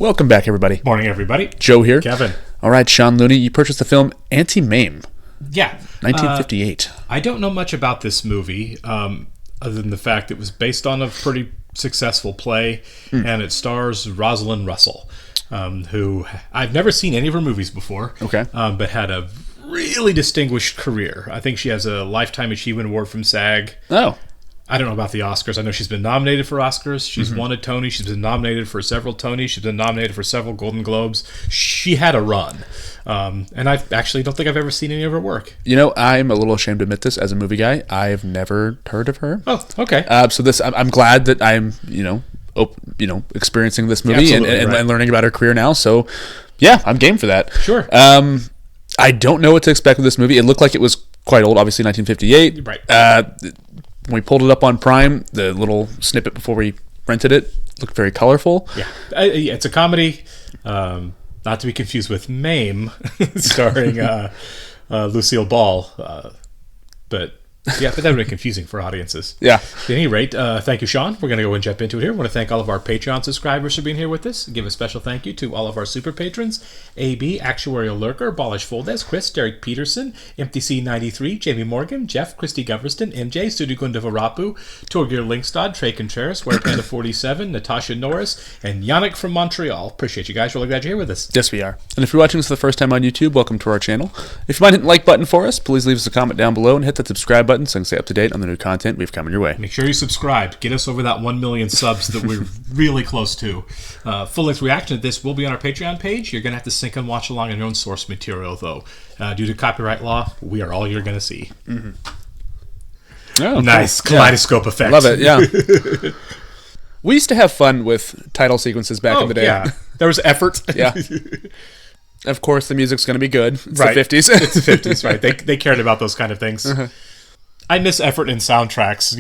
Welcome back, everybody. Morning, everybody. Joe here. Kevin. All right, Sean Looney, you purchased the film Auntie Mame. Yeah. 1958. I don't know much about this movie, other than the fact it was based on a pretty successful play, and it stars Rosalind Russell, who I've never seen any of her movies before, but had a really distinguished career. I think she has a Lifetime Achievement Award from SAG. Oh. I don't know about the Oscars. I know she's been nominated for Oscars. She's won a Tony. She's been nominated for several Tonys. She's been nominated for several Golden Globes. She had a run. And I actually don't think I've ever seen any of her work. You know, I'm a little ashamed to admit this as a movie guy. I've never heard of her. Oh, okay. So I'm glad that I'm, experiencing this movie and learning about her career now. So, yeah, I'm game for that. Sure. I don't know what to expect with this movie. It looked like it was quite old, obviously 1958. Right. When we pulled it up on Prime, the little snippet before we rented it looked very colorful. Yeah. It's a comedy, not to be confused with Mame, starring Lucille Ball. But that would be confusing for audiences. Yeah. At any rate, thank you, Sean. We're going to go and jump into it here. I want to thank all of our Patreon subscribers for being here with us. Give a special thank you to all of our super patrons: AB, Actuarial Lurker, Balish Foldes, Chris, Derek Peterson, MTC93, Jamie Morgan, Jeff, Christy Goverston, MJ, Sudikunda Varapu, Torgir Linkstad, Trey Contreras, Warepanda47, Natasha Norris, and Yannick from Montreal. Appreciate you guys. Really glad you're here with us. Yes, we are. And if you're watching this for the first time on YouTube, welcome to our channel. If you might hit the like button for us, please leave us a comment down below and hit that subscribe button so you can stay up to date on the new content we've coming your way. Make sure you subscribe. Get us over that 1 million subs that we're really close to. Full-length reaction to this will be on our Patreon page. You're going to have to sync and watch along on your own source material, though. Due to copyright law, we are all you're going to see. Oh, nice cool. kaleidoscope effect. Love it, yeah. We used to have fun with title sequences back in the day. Yeah. There was effort. Yeah. Of course, the music's going to be good. It's right. the 50s. It's the 50s, right. They cared about those kind of things. I miss effort in soundtracks,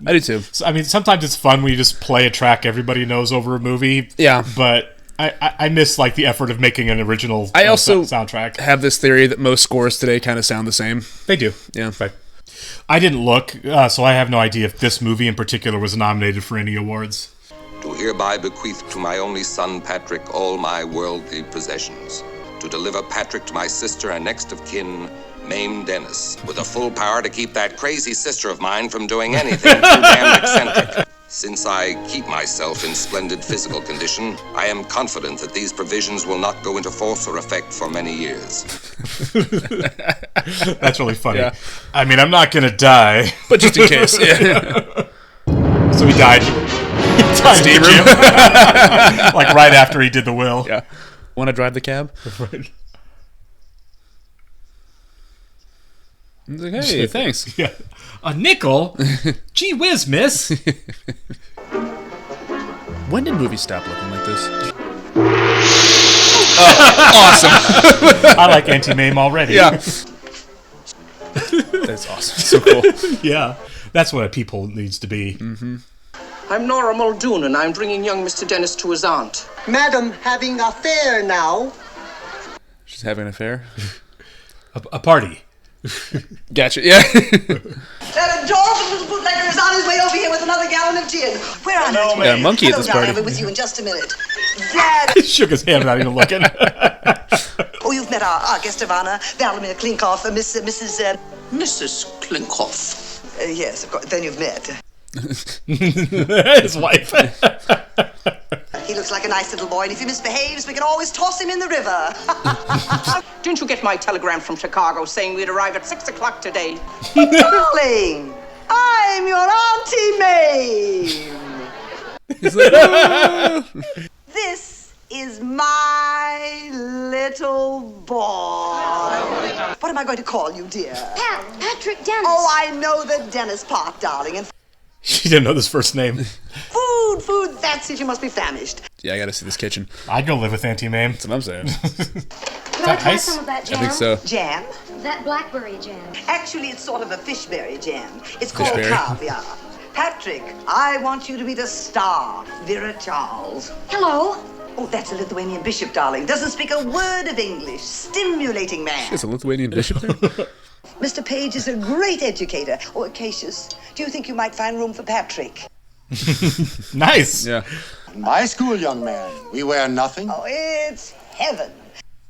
I do too. I mean, sometimes it's fun when you just play a track everybody knows over a movie. Yeah. But I miss, like, the effort of making an original I also soundtrack. Have this theory that most scores today kind of sound the same. They do. Yeah. Right. I didn't look, so I have no idea if this movie in particular was nominated for any awards. To hereby bequeath to my only son, Patrick, all my worldly possessions. To deliver Patrick to my sister and next of kin, Mame Dennis, with the full power to keep that crazy sister of mine from doing anything too damn eccentric. Since I keep myself in splendid physical condition, I am confident that these provisions will not go into force or effect for many years. That's really funny. Yeah. I mean, I'm not going to die. But just in case. Yeah. So he died. Steam room. Like right after he did the will. Yeah. Want to drive the cab? Right. He's like, hey, thanks. Yeah. A nickel? Gee whiz, miss. When did movies stop looking like this? Awesome. I like Auntie Mame already. Yeah. That's awesome. So cool. Yeah. That's what a peephole needs to be. Mm-hmm. I'm Nora Muldoon, and I'm bringing young Mr. Dennis to his aunt. Madam, having a fair now. She's having an affair? A party. Gotcha, yeah. That adorable little bootlegger is on his way over here with another gallon of gin. Where on earth? Got a monkey at this Hello, party. I'll be with you in just a minute. Dad. He shook his hand without even looking. Oh, you've met our guest of honor, Vladimir Klinkoff, Mrs. Mrs. Klinkoff. Yes, of course. Then you've met. His wife. He looks like a nice little boy, and if he misbehaves, we can always toss him in the river. Didn't you get my telegram from Chicago saying we'd arrive at 6 o'clock today? Darling, I'm your Auntie Mame. This is my little boy. What am I going to call you, dear? Patrick Dennis. Oh, I know the Dennis part, darling. And She didn't know his first name. food, that's it. You must be famished. Yeah, I gotta see this kitchen. I'd go live with Auntie Mame. That's what I'm saying. Can I try ice? some of that I jam? think so. Jam? That blackberry jam. Actually, it's sort of a fishberry jam. It's called Fishberry? caviar. Patrick, I want you to be the star, Vera Charles. Hello. Oh, that's a Lithuanian bishop, darling. Doesn't speak a word of English. Stimulating man. There's a Lithuanian bishop there? Mr. Page is a great educator. Oh, Acacius, do you think you might find room for Patrick? Nice. Yeah. In my school, young man, we wear nothing. Oh, it's heaven.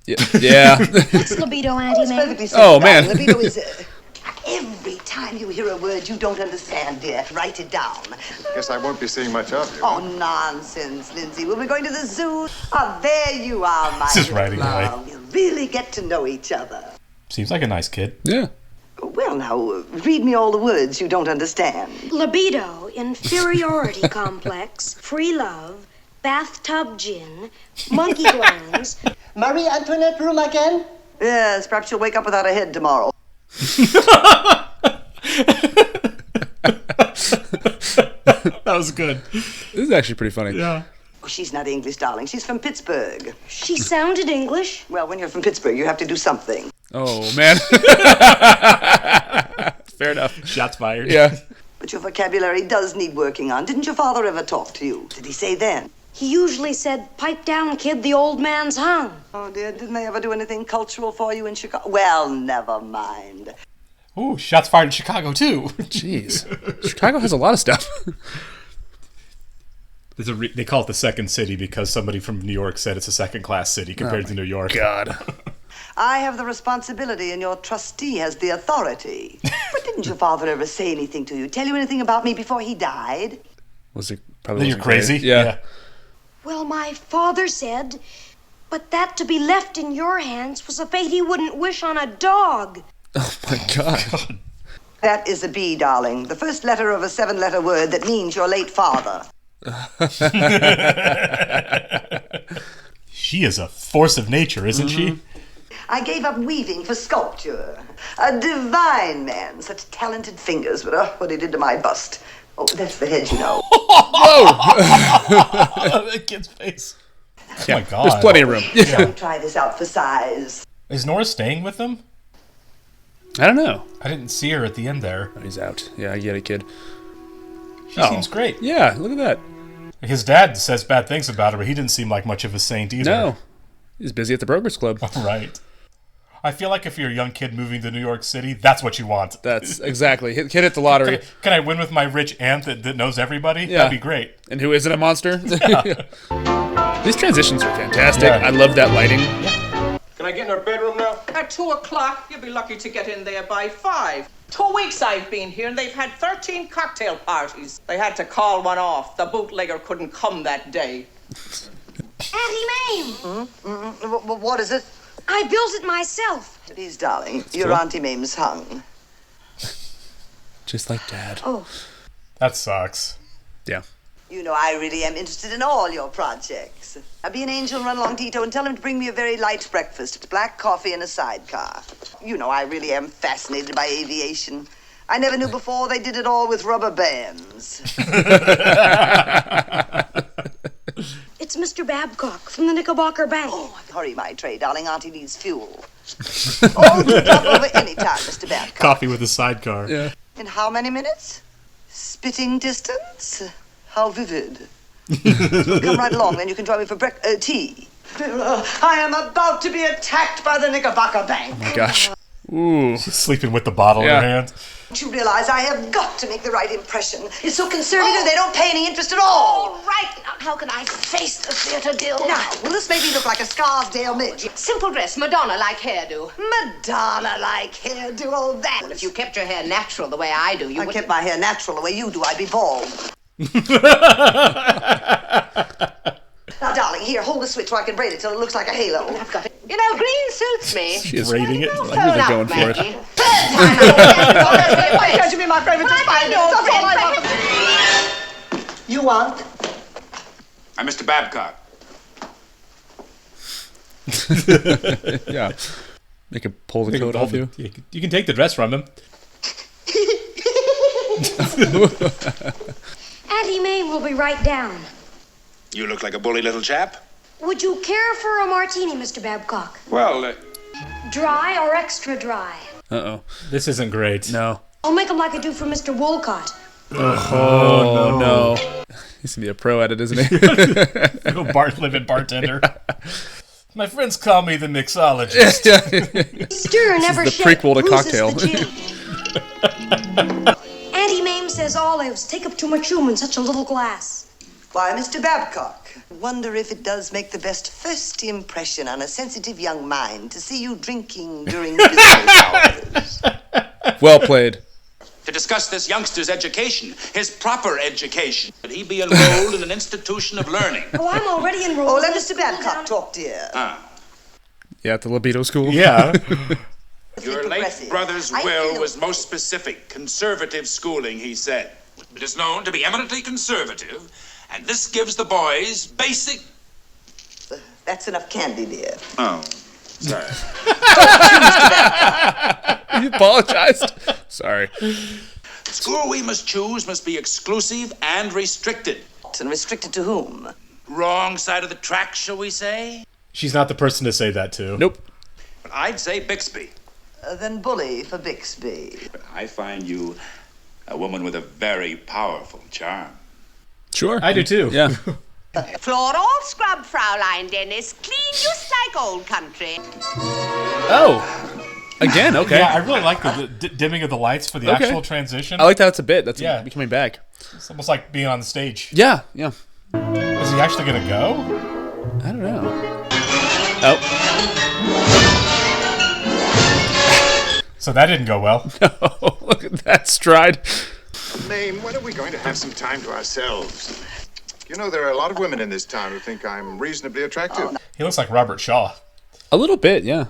Yeah. What's libido, Auntie It's Mame? perfectly simple. Oh, man. Libido is every time you hear a word you don't understand, dear, write it down. Guess I won't be seeing much of you. Oh, nonsense, Lindsay. We'll be going to the zoo. Oh, there you are, my This is little writing away. love. We'll really get to know each other. Seems like a nice kid. Yeah. Well, now, read me all the words you don't understand. Libido, inferiority complex, free love, bathtub gin, monkey glands. Marie Antoinette room again? Yes, perhaps you'll wake up without a head tomorrow. That was good. This is actually pretty funny. Yeah. Oh, she's not English, darling. She's from Pittsburgh. She sounded English. Well, when you're from Pittsburgh, you have to do something. Oh, man. Fair enough. Shots fired. Yeah. But your vocabulary does need working on. Didn't your father ever talk to you? Did he say then? He usually said, "Pipe down, kid, the old man's hung." Oh, dear, didn't they ever do anything cultural for you in Chicago? Well, never mind. Ooh, shots fired in Chicago, too. Jeez. Chicago has a lot of stuff. They call it the second city because somebody from New York said it's a second-class city compared to New York. God. I have the responsibility and your trustee has the authority. But didn't your father ever say anything to you? Tell you anything about me before he died? Was it probably You're wasn't crazy? great. Yeah. Well, my father said, but that to be left in your hands was a fate he wouldn't wish on a dog. Oh, my God. That is a B, darling. The first letter of a 7-letter word that means your late father. She is a force of nature, isn't she? I gave up weaving for sculpture. A divine man. Such talented fingers, but what he did to my bust. Oh, that's the head, you know. That kid's face. Oh Yeah, my God. there's plenty of room. Shall we try this out for size? Is Nora staying with them? I don't know. I didn't see her at the end there. Oh, he's out. Yeah, I get it, kid. She seems great. Yeah, look at that. His dad says bad things about her, but he didn't seem like much of a saint either. No. He's busy at the Brokers Club. Right. I feel like if you're a young kid moving to New York City, that's what you want. That's exactly. Hit the lottery. Can I win with my rich aunt that knows everybody? Yeah. That'd be great. And who isn't a monster? Yeah. These transitions are fantastic. Yeah. I love that lighting. Can I get in her bedroom now? At 2 o'clock, you'll be lucky to get in there by 5. 2 weeks I've been here, and they've had 13 cocktail parties. They had to call one off. The bootlegger couldn't come that day. Auntie Mame! What is it? I built it myself. Please, darling, your cool. Auntie Mame's hung. Just like Dad. Oh, That sucks. Yeah. You know, I really am interested in all your projects. Now, be an angel and run along Tito and tell him to bring me a very light breakfast, black coffee and a sidecar. You know, I really am fascinated by aviation. I never knew before they did it all with rubber bands. it's Mr. Babcock from the Knickerbocker Bank. Oh, hurry, my tray, darling. Auntie needs fuel. Oh, you drop over any time, Mr. Babcock. Coffee with a sidecar. Yeah. In how many minutes? Spitting distance? How vivid. Come right along, then you can join me for tea. I am about to be attacked by the Knickerbocker Bank. Oh, my gosh. Ooh. Sleeping with the bottle in Yeah. her hand. Don't you realize I have got to make the right impression? It's so conservative, they don't pay any interest at all. All right, now how can I face the theater guild? Now, will this make me look like a Scarsdale midge? Simple dress, Madonna-like hairdo. Madonna-like hairdo, all that. Well, if you kept your hair natural the way I do, you I would... kept my hair natural the way you do, I'd be bald. Now, darling, here, hold the switch so I can braid it till it looks like a halo. I've got it. You know, green suits me. She is Braiding it. like really going for it. Why can't you be my favorite despite me? That's all I want. You want? I'm Mr. Babcock. Yeah. Make him pull the You can coat off you. You can take the dress from him. Auntie Mame will be right down. You look like a bully little chap. Would you care for a martini, Mr. Babcock? Well, Dry or extra dry? Uh-oh. This isn't great. No. I'll make them like I do for Mr. Woolcott. Oh, no. He's going to be a pro at it, isn't he? Live-in bartender. My friends call me the mixologist. Stir, never the shake. prequel to Loses Cocktail. the gin. Auntie Mame says olives take up too much room in such a little glass. Why, Mr. Babcock, wonder if it does make the best first impression on a sensitive young mind to see you drinking during business hours. Well played. To discuss this youngster's education, his proper education. Should he be enrolled in an institution of learning? Oh, I'm already enrolled. Oh, let Mr. Babcock talk, dear. Yeah, at the libido school. Yeah. Your late brother's will was most specific. Conservative schooling, he said. It is known to be eminently conservative, and this gives the boys basic... That's enough candy, dear. Oh, sorry. You apologized. Sorry. The school we must choose must be exclusive and restricted. And restricted to whom? Wrong side of the track, shall we say? She's not the person to say that to. Nope. But I'd say Bixby. Then bully for Bixby. I find you a woman with a very powerful charm. Sure. I do too. Yeah. Floor all scrub, Fraulein Dennis. Clean just like old country. Oh. Again, okay. Yeah, I really like the dimming of the lights for the Okay. actual transition. I like that it's a bit. That's Yeah. coming back. It's almost like being on the stage. Yeah, yeah. Is he actually going to go? I don't know. Oh. So that didn't go well. Oh, look at that stride. Mame, when are we going to have some time to ourselves? You know, there are a lot of women in this town who think I'm reasonably attractive. He looks like Robert Shaw. A little bit, yeah.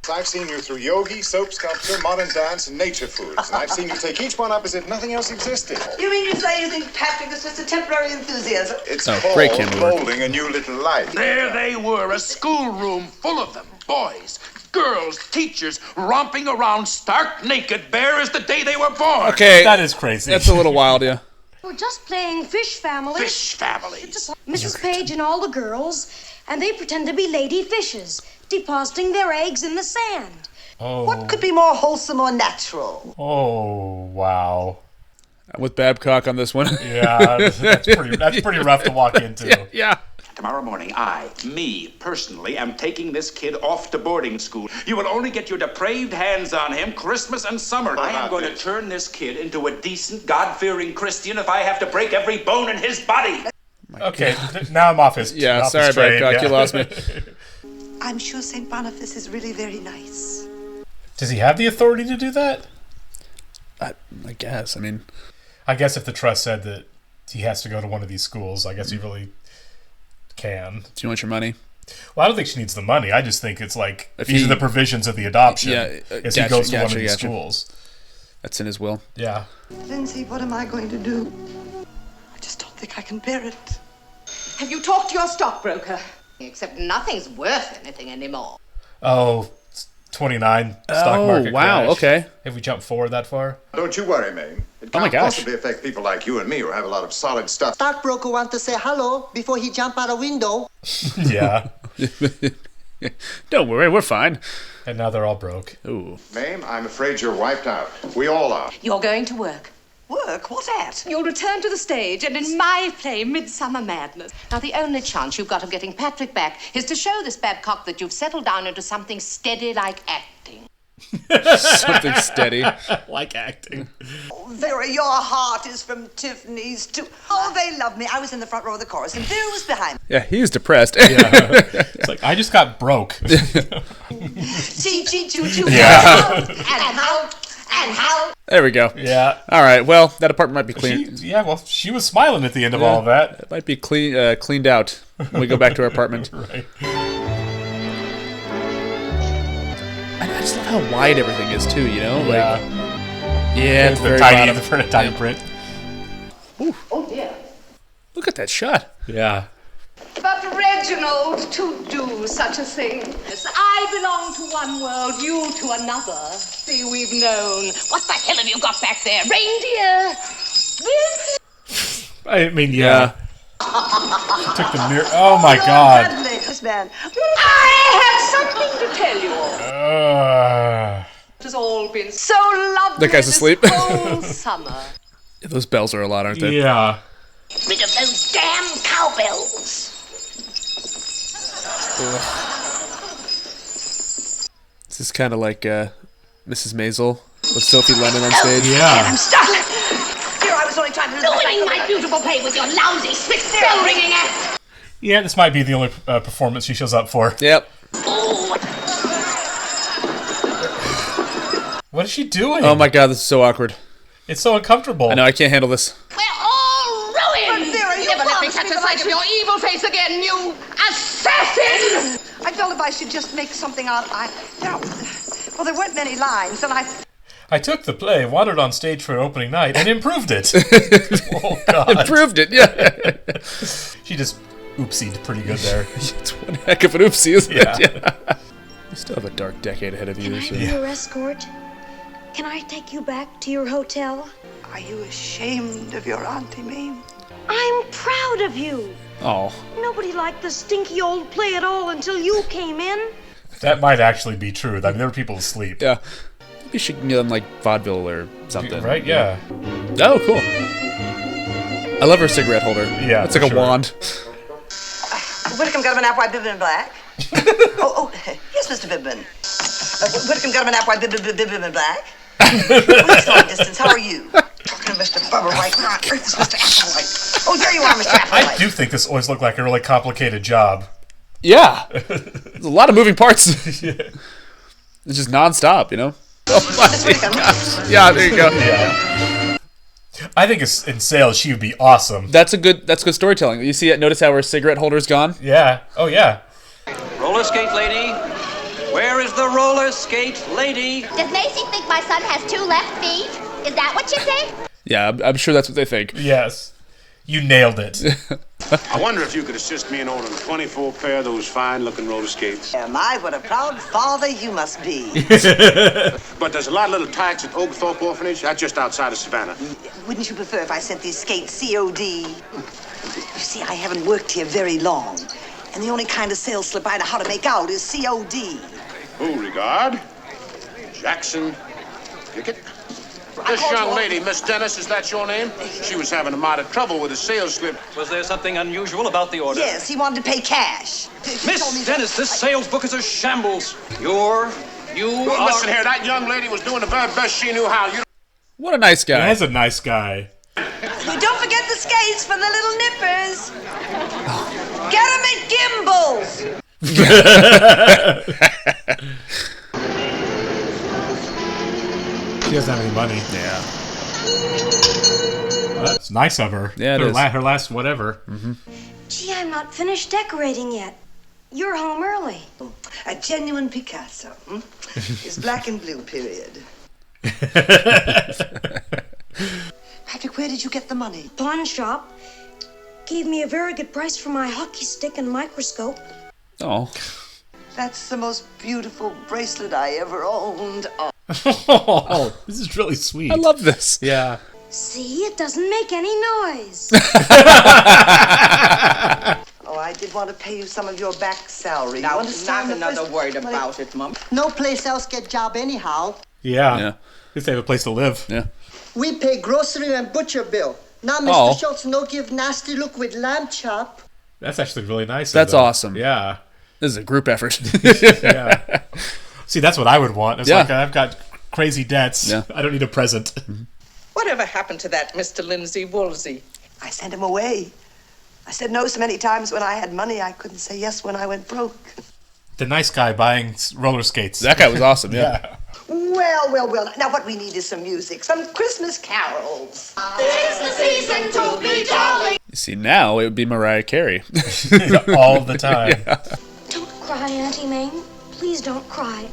I've seen you through yogi, soap sculpture, modern dance, and nature foods. And I've seen you take each one up as if nothing else existed. You mean to say you think Patrick is just a temporary enthusiasm? It's great called camera work. molding a new little life. There they were, a schoolroom full of them. Boys, girls, teachers, romping around stark naked, bare as the day they were born. Okay. That is crazy. That's a little wild, yeah. We're just playing Fish Family. Fish families. Mrs. Page and all the girls, and they pretend to be lady fishes, depositing their eggs in the sand. Oh. What could be more wholesome or natural? Oh, wow. I'm with Babcock on this one. Yeah, that's pretty rough to walk into. Yeah. Tomorrow morning, me, personally, am taking this kid off to boarding school. You will only get your depraved hands on him Christmas and summer. I am going to turn this kid into a decent, God-fearing Christian if I have to break every bone in his body. Okay, now I'm off his Yeah, off sorry, his train, Babcock. yeah. You lost me. I'm sure St. Boniface is really very nice. Does he have the authority to do that? I guess. I mean, I guess if the trust said that he has to go to one of these schools, I guess he really can. do you want your money? Well, I don't think she needs the money. I just think it's like If these he- are the provisions of the adoption. Yeah, as gotcha, he goes to one of gotcha, these gotcha. schools. That's in his will. Yeah. Lindsay, what am I going to do? I just don't think I can bear it. Have you talked to your stockbroker? Except nothing's worth anything anymore. Oh, 29 stock market wow, crash. okay. Have we jumped forward that far? Don't you worry, Mame. It Oh my can't gosh. possibly affect people like you and me who have a lot of solid stuff. Stockbroker want to say hello before he jump out a window. Yeah. Don't worry, we're fine. And now they're all broke. Ooh. Mame, I'm afraid you're wiped out. We all are. You're going to work. Work? What at? You'll return to the stage and in my play, Midsummer Madness. Now, the only chance you've got of getting Patrick back is to show this Babcock that you've settled down into something steady like acting. Something steady. Like acting. Oh, Vera, your heart is from Tiffany's too. Oh, they love me. I was in the front row of the chorus, and Vera was behind me. Yeah, he's depressed. It's like, I just got broke. Chee, chee, choo, choo. Yeah. And how? There we go. Yeah. All right. Well, that apartment might be clean. She was smiling at the end of all of that. It might be cleaned out when we go back to our apartment. Right. I just love how wide everything is too. You know, Yeah. it's The very tiny, bottom. the tiny print. Oh, dear. Look at that shot. Yeah. But Reginald, to do such a thing. I belong to one world, you to another. See, we've known. What the hell have you got back there? Reindeer? This? I mean, yeah. Took the mirror. Oh my God. Dudley, this man. I have something to tell you. It has all been so lovely. That guy's this asleep. whole summer. Yeah, those bells are a lot, aren't they? Yeah. Rid of those damn cowbells. This is kind of like Mrs. Maisel with Sophie Lennon on stage. Yeah. I'm stuck. Here I was was only trying to Ruining my beautiful play with your lousy, slick, bell-ringing act. Yeah, this might be the only performance she shows up for. Yep. What is she doing? Oh my god, this is so awkward. It's so uncomfortable. I know, I can't handle this. We're all ruined. Vera, you Never let me promised touch me a that I sight of could- your evil face again, you assassin! I felt if I should just make something out. Well, there weren't many lines, and I took the play, wandered on stage for opening night, and improved it. Oh, God. Improved it, yeah. She just oopsied pretty good there. It's one heck of an oopsie, isn't Yeah. it? Yeah. You still have a dark decade ahead of you. Can I be your escort? Can I take you back to your hotel? are you ashamed of your Auntie Mame? I'm proud of you. Oh. Nobody liked the stinky old play at all until you came in. That might actually be true. I mean, there were people asleep. Yeah. Maybe she can get on, like, vaudeville or something. Right? Yeah. Oh, cool. I love her cigarette holder. Yeah, It's like for a sure. wand. Whitcomb got him an apple white Bibbin in black. oh, yes, Mr. Bibbin. Whitcomb got him an apple white Bibbin in black. Please, long distance, how are you? Talking to Mr. Bubba White. Where on earth is Mr. Applewhite? Oh, there you are, Mr. Applewhite. I do think this always looked like a really complicated job. Yeah. There's a lot of moving parts. Yeah. It's just nonstop, you know? Oh my gosh. Yeah, there you go. Yeah. I think in sales she would be awesome. That's good storytelling. You see it, notice how her cigarette holder's gone? Yeah. Oh, yeah. Roller skate lady. Where is the roller skate lady? Does Macy think my son has 2 left feet? Is that what you think? Yeah, I'm sure that's what they think. Yes. You nailed it. I wonder if you could assist me in ordering 24 pair of those fine-looking roller skates. My, what a proud father you must be. But there's a lot of little tykes at Oglethorpe Orphanage. That's just outside of Savannah. Wouldn't you prefer if I sent these skates COD? You see, I haven't worked here very long, and the only kind of sales slip I know how to make out is COD. Beauregard, Jackson, Pickett. This young lady, Miss Dennis, is that your name? She was having a mite of trouble with a sales slip. Was there something unusual about the order? Yes, he wanted to pay cash. Miss Dennis, this sales book is a shambles. You are... Listen here, that young lady was doing the very best she knew how. What a nice guy. That is a nice guy. Don't forget the skates for the little nippers. Get them at Gimbals. She doesn't have any money. Yeah. Well, that's nice of her. Yeah, it is. Her last whatever. Mm-hmm. Gee, I'm not finished decorating yet. You're home early. A genuine Picasso. His black and blue period. Patrick, where did you get the money? Pawn shop. Gave me a very good price for my hockey stick and microscope. Oh. That's the most beautiful bracelet I ever owned. Oh, this is really sweet. I love this. Yeah. See, it doesn't make any noise. Oh, I did want to pay you some of your back salary. Now, You understand not the another first- word about it, Mum. No place else get job anyhow. Yeah. Yeah. Just have a place to live. Yeah. We pay grocery and butcher bill. Now, Mr. Oh. Schultz no give nasty look with lamb chop. That's actually really nice. That's awesome. Yeah. This is a group effort. Yeah. See, that's what I would want. It's Yeah. like I've got crazy debts. Yeah. I don't need a present. Whatever happened to that Mr. Lindsay Woolsey? I sent him away. I said no so many times when I had money, I couldn't say yes when I went broke. The nice guy buying roller skates. That guy was awesome, yeah. Well. Now what we need is some music, some Christmas carols. It's the season to be jolly. You see, now it would be Mariah Carey. All the time. Yeah. Don't cry, Auntie Mame. Please don't cry.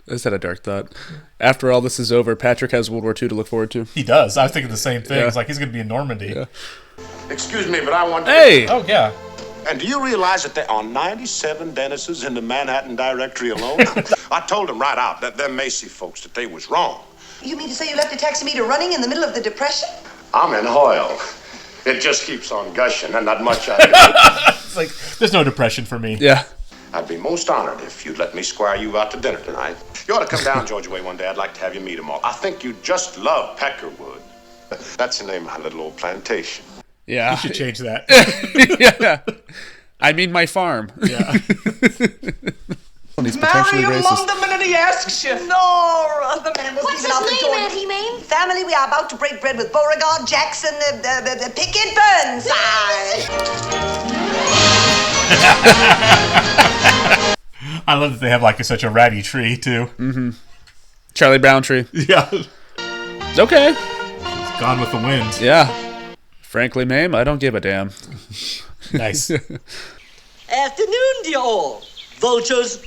I just had a dark thought. After all this is over, Patrick has World War II to look forward to. He does. I was thinking the same thing. Yeah. It's like he's going to be in Normandy. Yeah. Excuse me, but I want to... Hey! Oh, yeah. And do you realize that there are 97 Dennises in the Manhattan directory alone? I told them right out, that them Macy folks, that they was wrong. You mean to say you left a taximeter running in the middle of the Depression? I'm in Hoyle. It just keeps on gushing, and not much I It's like, there's no depression for me. Yeah. I'd be most honored if you'd let me squire you out to dinner tonight. You ought to come down Georgia way one day. I'd like to have you meet them all. I think you'd just love Peckerwood. That's the name of my little old plantation. Yeah. You should change that. Yeah. I mean my farm. Yeah. he's Marry potentially him racist. on the minute he asks you. Nora, the man was What's leaving out his the name, door. Auntie Mame? Family, we are about to break bread with Beauregard, Jackson, Pickett, Burnside. I love that they have like such a ratty tree too. Mm-hmm. Charlie Brown tree. Yeah. Okay. It's gone with the wind. Yeah. Frankly, Mame, I don't give a damn. Nice. Afternoon, dear all. Vultures.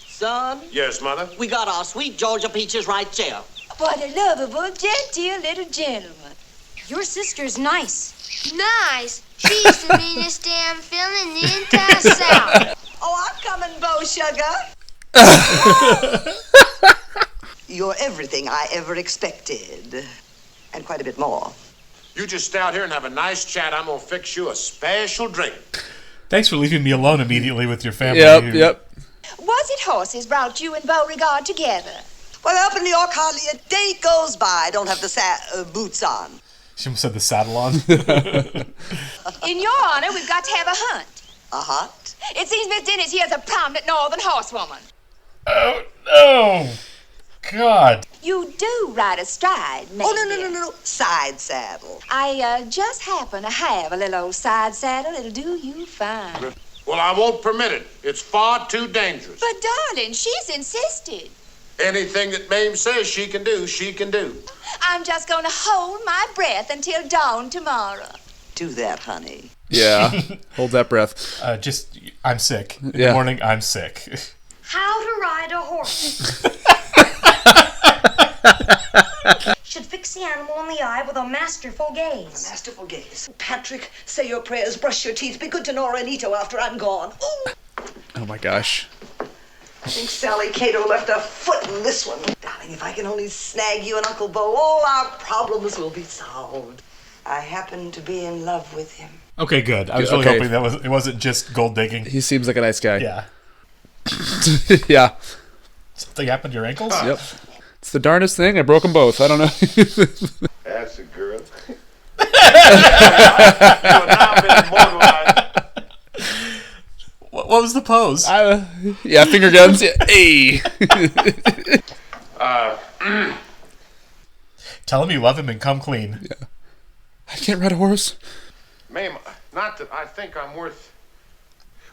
Son? Yes, Mother? We got our sweet Georgia peaches right there. What a lovable, genteel little gentleman. Your sister's nice. Nice. She's the meanest damn film in the entire South. Oh, I'm coming, Bo Sugar. You're everything I ever expected. And quite a bit more. You just stay out here and have a nice chat. I'm gonna fix you a special drink. Thanks for leaving me alone immediately with your family. Yep. Was it horses brought you and Beauregard together? Well, up in New York, hardly a day goes by I don't have the boots on. She almost said the saddle on. In your honor, we've got to have a hunt. A hunt? It seems Miss Dennis here's a prominent northern horsewoman. Oh, no. God. You do ride astride, maybe. Oh, no. Side saddle. I just happen to have a little old side saddle. It'll do you fine. Well, I won't permit it. It's far too dangerous. But, darling, she's insisted. Anything that Mame says she can do, she can do. I'm just going to hold my breath until dawn tomorrow. Do that, honey. Yeah. Hold that breath. I'm sick. In the morning, I'm sick. How to ride a horse. Should fix the animal in the eye with a masterful gaze. A masterful gaze. Patrick, say your prayers, brush your teeth, be good to Nora and Ito after I'm gone. Ooh. Oh my gosh. I think Sally Cato left a foot in this one. Darling, if I can only snag you and Uncle Bo, all our problems will be solved. I happen to be in love with him. Okay, good. I was really hoping it wasn't just gold digging. He seems like a nice guy. Yeah. Yeah. Something happened to your ankles? Yep. It's the darndest thing. I broke them both. I don't know. That's a girl. What was the pose? Yeah, finger guns. Yeah. Hey. Tell him you love him and come clean. Yeah. I can't ride a horse. Mame, not that I think I'm worth...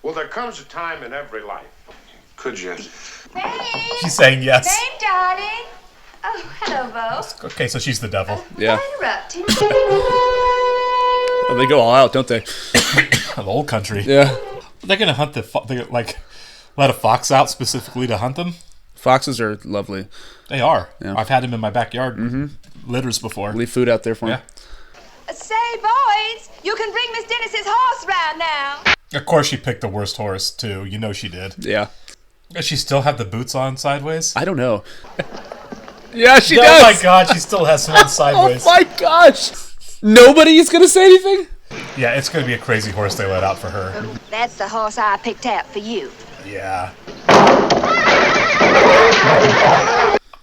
Well, there comes a time in every life. Could you? Mame! She's saying yes. Mame, darling. Oh, hello, Bo. Okay, so she's the devil. Yeah. Interrupting. Oh, they go all out, don't they? The old country. Yeah. They're gonna hunt let a fox out specifically to hunt them. Foxes are lovely. They are. Yeah. I've had them in my backyard. Litters before. Leave food out there for them. Say, boys, you can bring Miss Dennis's horse round now. Of course she picked the worst horse, too. You know she did. Yeah. Does she still have the boots on sideways? I don't know. Yeah, she does. Oh my god, she still has some on sideways. Oh my gosh. Nobody is going to say anything? Yeah, it's going to be a crazy horse they let out for her. That's the horse I picked out for you. Yeah.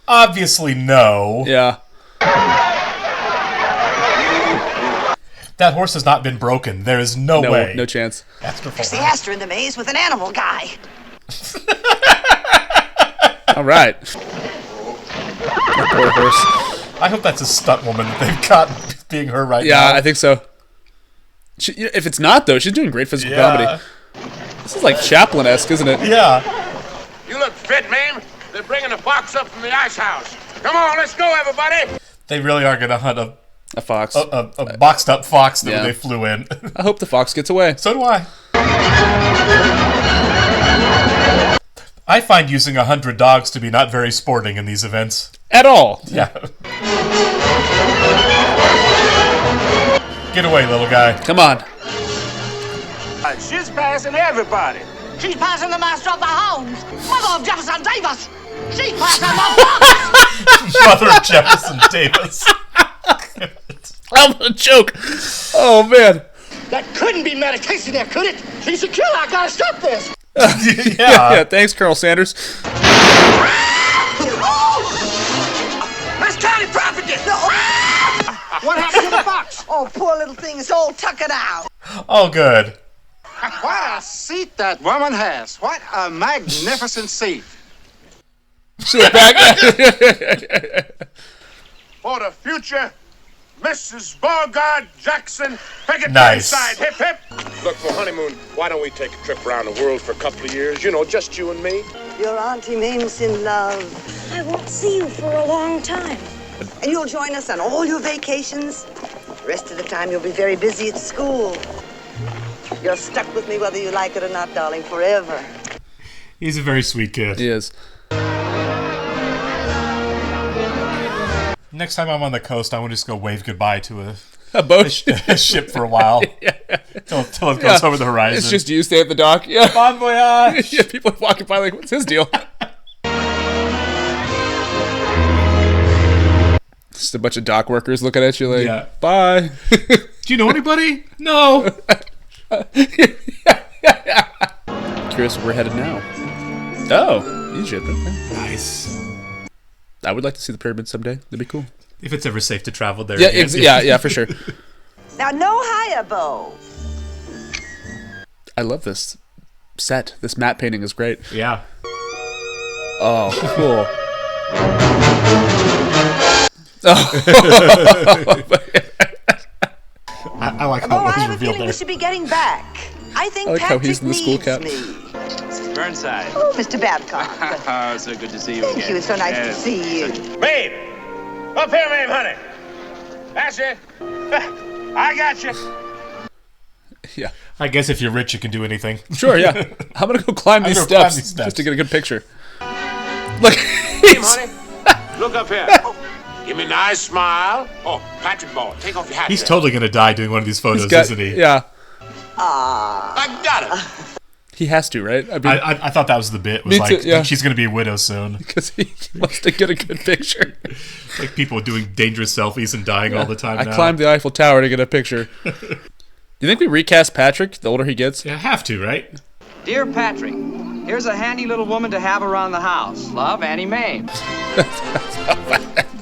Obviously, no. Yeah. That horse has not been broken. There is no way. No chance. Actually, asked her in the maze with an animal guy. All right. That poor horse. I hope that's a stunt woman that they've got being her right now. Yeah, I think so. If it's not, though, she's doing great physical comedy. This is like Chaplin-esque, isn't it? Yeah. You look fit, Mame. They're bringing a fox up from the ice house. Come on, let's go, everybody. They really are going to hunt a fox. A boxed up fox that they flew in. I hope the fox gets away. So do I. I find using 100 dogs to be not very sporting in these events. At all. Yeah. Get away, little guy. Come on. She's passing everybody. She's passing the master of the hounds. Mother of Jefferson Davis. She's passing the fox. Mother of Jefferson Davis. I'm gonna choke. Oh, man. That couldn't be medication there, could it? She's a killer. I gotta stop this. Yeah, thanks, Colonel Sanders. That's county property. What happened to the fox? Oh, poor little thing is all tuckered out. Oh, good. What a seat that woman has. What a magnificent seat. She looked back. For the future, Mrs. Bogart Jackson, picket Nice. side, hip hip. Look, for honeymoon, why don't we take a trip around the world for a couple of years? You know, just you and me. Your Auntie Mame's in love. I won't see you for a long time. And you'll join us on all your vacations. The rest of the time, you'll be very busy at school. You're stuck with me whether you like it or not, darling, forever. He's a very sweet kid. He is. Next time I'm on the coast, I want to just go wave goodbye to a boat, a ship for a while. Till it goes over the horizon. It's just you stay at the dock. Yeah. Bon voyage. Yeah, people are walking by like, what's his deal? Just a bunch of dock workers looking at you like, bye. Do you know anybody? No. Curious where we're headed now. Oh, Egypt. Okay. Nice. I would like to see the pyramids someday. That'd be cool. If it's ever safe to travel there. Yeah, again. yeah, for sure. Now, no higher, Bo. I love this set. This matte painting is great. Yeah. Oh, cool. Oh. I like Bo, how I it was have a revealed feeling there. we should be getting back. I think I like how Patrick he's in the school needs cap. me. Burnside. Oh, Mr. Babcock. Oh, so good to see you Thank again. you. It's so nice to Yes. see you. Babe! Up here, babe, honey. That's it. I got you. Yeah. I guess if you're rich, you can do anything. Sure, yeah. I'm going to go climb these steps just to get a good picture. Look. Babe, honey. Look up here. Give me a nice smile. Oh, Patrick Ball, take off your hat. He's there. totally going to die doing one of these photos, isn't he? Yeah. I got it. He has to, right? I mean, I thought that was the bit. Was Me like, too, yeah. she's going to be a widow soon. Because he wants to get a good picture. Like people doing dangerous selfies and dying all the time I now. climbed the Eiffel Tower to get a picture. You think we recast Patrick the older he gets? Yeah, have to, right? Dear Patrick, here's a handy little woman to have around the house. Love, Auntie Mame.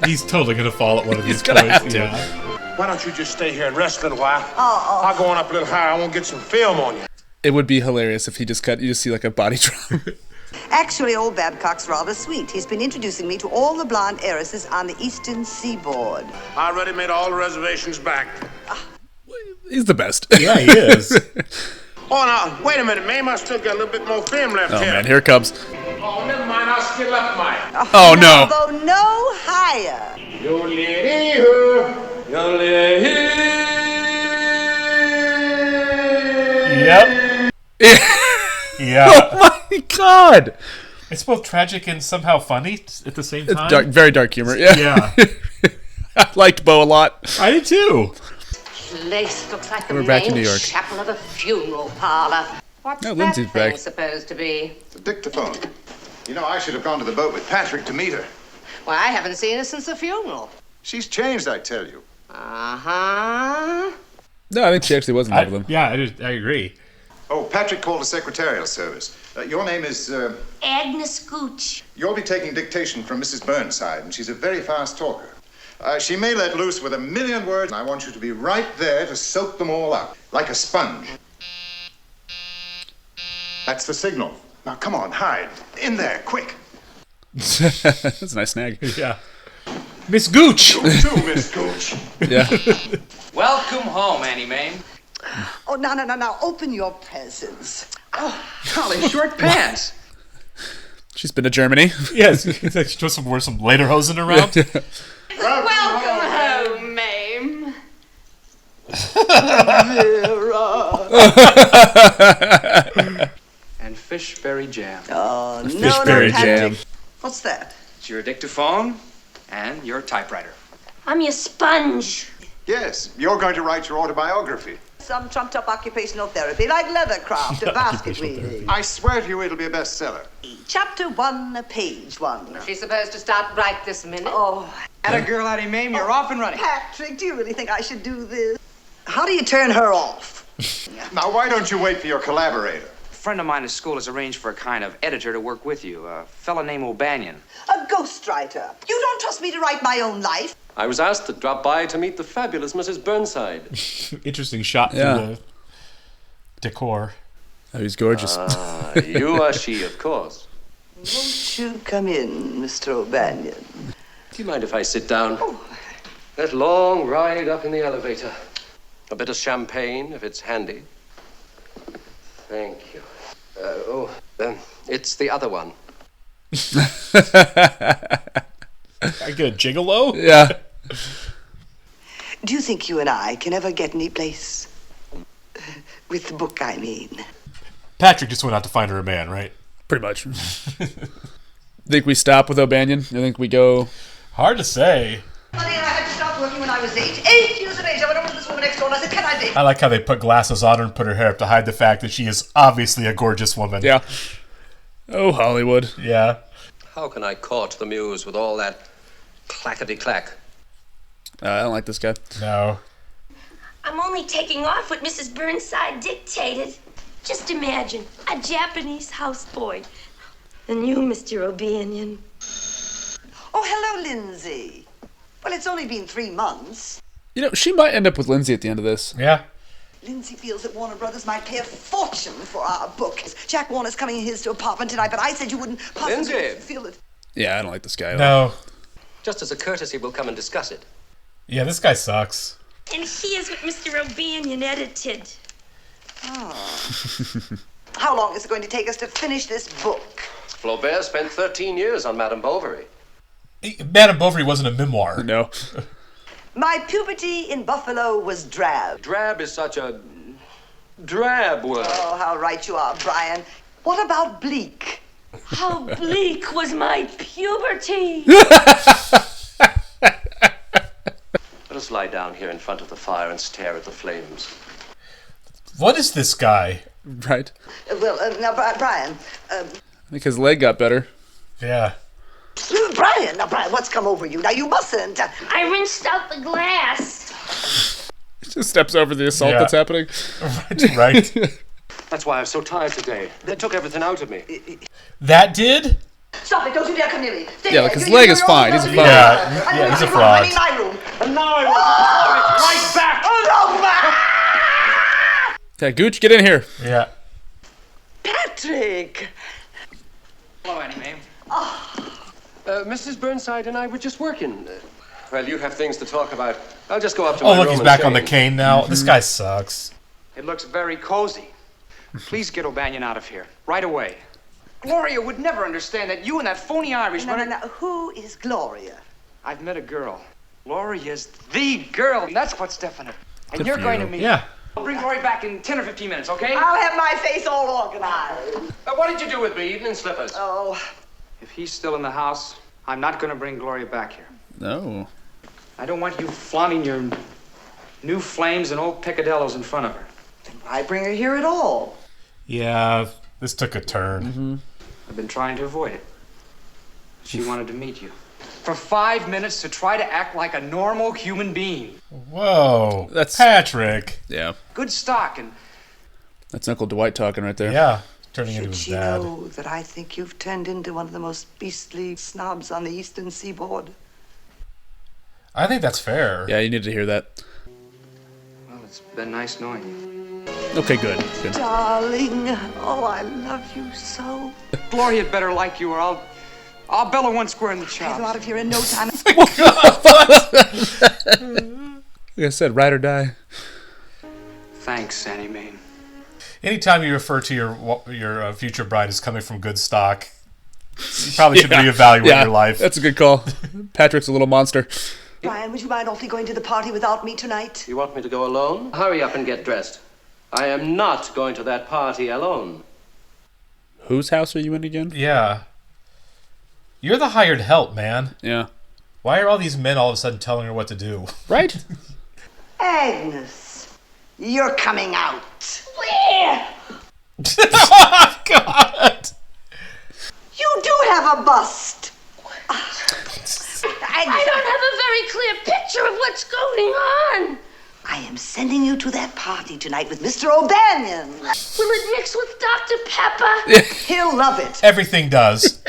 He's totally going to fall at one of these He's gonna points. have to. Yeah. Why don't you just stay here and rest a little while? Oh. I'll go on up a little higher. I want to get some film on you. It would be hilarious if he just cut. You just see like a body drop. Actually, old Babcock's rather sweet. He's been introducing me to all the blonde heiresses on the eastern seaboard. I already made all the reservations back. He's the best. Yeah, he is. Oh, now, wait a minute, Mame. I still got a little bit more film left Oh here. man, here it comes. Oh, never mind. I'll still up mine. Oh no. Bo, no higher. Yep. Yeah. Oh my god. It's both tragic and somehow funny at the same time. It's dark, very dark humor. Yeah. Yeah. I liked Bo a lot. I did too. Place looks like the We're back in main New York. chapel of a funeral parlor. What's No, that Lindsay's thing back. supposed to be? The dictaphone. You know, I should have gone to the boat with Patrick to meet her. Why, I haven't seen her since the funeral. She's changed, I tell you. Uh-huh. No, I think she actually was in love with him. Yeah, I agree. Oh, Patrick called the secretarial service. Your name is, Agnes Gooch. You'll be taking dictation from Mrs. Burnside, and she's a very fast talker. She may let loose with 1,000,000 words, and I want you to be right there to soak them all up, like a sponge. That's the signal. Now, come on, hide. In there, quick. That's a nice snag. Yeah. Miss Gooch. You too, Miss Gooch. Yeah. Welcome home, Auntie Mame. Oh, now, open your presents. Oh, golly, short pants. She's been to Germany. Yes. She just wore some lederhosen around. Welcome home, Mame. And fishberry jam. Oh, no, Fishberry Patrick. jam. What's that? It's your dictaphone and your typewriter. I'm your sponge. Yes, you're going to write your autobiography. Some trumped-up occupational therapy, like leathercraft or basket weaving. I swear to you it'll be a bestseller. Chapter 1, page 1. She's supposed to start right this minute. Oh, Atta girl, Auntie Mame, you're off and running. Patrick, do you really think I should do this? How do you turn her off? Now, why don't you wait for your collaborator? A friend of mine at school has arranged for a kind of editor to work with you, a fella named O'Banion. A ghostwriter. You don't trust me to write my own life. I was asked to drop by to meet the fabulous Mrs. Burnside. Interesting shot Yeah. through the decor. Oh, he's gorgeous. You are she, of course. Won't you come in, Mr. O'Banion? Do you mind if I sit down? That long ride up in the elevator. A bit of champagne, if it's handy. Thank you. It's the other one. I get a gigolo? Yeah. Do you think you and I can ever get any place? With the book, I mean. Patrick just went out to find her a man, right? Pretty much. Think we stop with O'Banion? I think we go... Hard to say. Funny, I had to start working when I was 8. 8 years of age. I went over to this woman next door and I said, can I date? I like how they put glasses on her and put her hair up to hide the fact that she is obviously a gorgeous woman. Yeah. Oh, Hollywood. Yeah. How can I court the muse with all that clackety-clack? I don't like this guy. No. I'm only taking off what Mrs. Burnside dictated. Just imagine, a Japanese houseboy. And you, Mr. O'Banion. Oh, hello, Lindsay. Well, it's only been 3 months. You know, she might end up with Lindsay at the end of this. Yeah. Lindsay feels that Warner Brothers might pay a fortune for our book. Jack Warner's coming in his apartment tonight, but I said you wouldn't possibly Lindsay. feel it. Yeah, I don't like this guy at all. No. Just as a courtesy, we'll come and discuss it. Yeah, this guy sucks. And he is what Mr. O'Banion edited. Oh. How long is it going to take us to finish this book? Flaubert spent 13 years on Madame Bovary. Madame Bovary wasn't a memoir. No. My puberty in Buffalo was drab. Drab is such a drab word. Oh, how right you are, Brian. What about bleak? How bleak was my puberty! Let us lie down here in front of the fire and stare at the flames. What is this guy? Right. Well, now, Brian. I think his leg got better. Yeah. Brian, what's come over you? Now, you mustn't. I rinsed out the glass. He just steps over the assault that's happening. Right. That's why I was so tired today. They took everything out of me. That did? Stop it, don't you dare come near me. Stay Yeah, there. like his leg is fine. He's a fraud. Yeah, he's a fraud. I need my room. And now I will right back. Oh, no! Okay, Gooch, get in here. Yeah. Patrick! Hello, Auntie Mame. Mrs. Burnside and I were just working. Well, you have things to talk about. I'll just go up to Oh, my look, room he's and back on the change. cane now. This guy sucks. It looks very cozy. Please get O'Banion out of here. Right away. Gloria would never understand that you and that phony Irishman No. Who is Gloria? I've met a girl. Gloria's the girl. That's what's definite. And Good you're for going you. to meet. Yeah. I'll bring Gloria back in 10 or 15 minutes, okay? I'll have my face all organized. What did you do with me? Evening slippers. Oh, If he's still in the house, I'm not going to bring Gloria back here. No. I don't want you flaunting your new flames and old picadillos in front of her. I bring her here at all. Yeah, this took a turn. I've been trying to avoid it. She wanted to meet you. For 5 minutes to try to act like a normal human being. Whoa. That's Patrick. Yeah. Good stock and That's Uncle Dwight talking right there. Yeah. Turning into Should his she dad. know that I think you've turned into one of the most beastly snobs on the eastern seaboard? I think that's fair. Yeah, you needed to hear that. well, it's been nice knowing you. Okay, good. Good. Darling, oh, I love you so. Gloria had better like you or I'll bellow one square in the Get chops. her out of here in no time. Like I said, ride or die. Thanks, Auntie Mame. Anytime you refer to your future bride as coming from good stock, you probably should reevaluate your life. That's a good call. Patrick's a little monster. Brian, would you mind awfully going to the party without me tonight? You want me to go alone? Hurry up and get dressed. I am not going to that party alone. Whose house are you in again? Yeah. You're the hired help, man. Yeah. Why are all these men all of a sudden telling her what to do? Right? Agnes, you're coming out. Where? Oh, God! You do have a bust. I don't have a very clear picture of what's going on. I am sending you to that party tonight with Mr. O'Banion. Will it mix with Dr. Pepper? He'll love it. Everything does.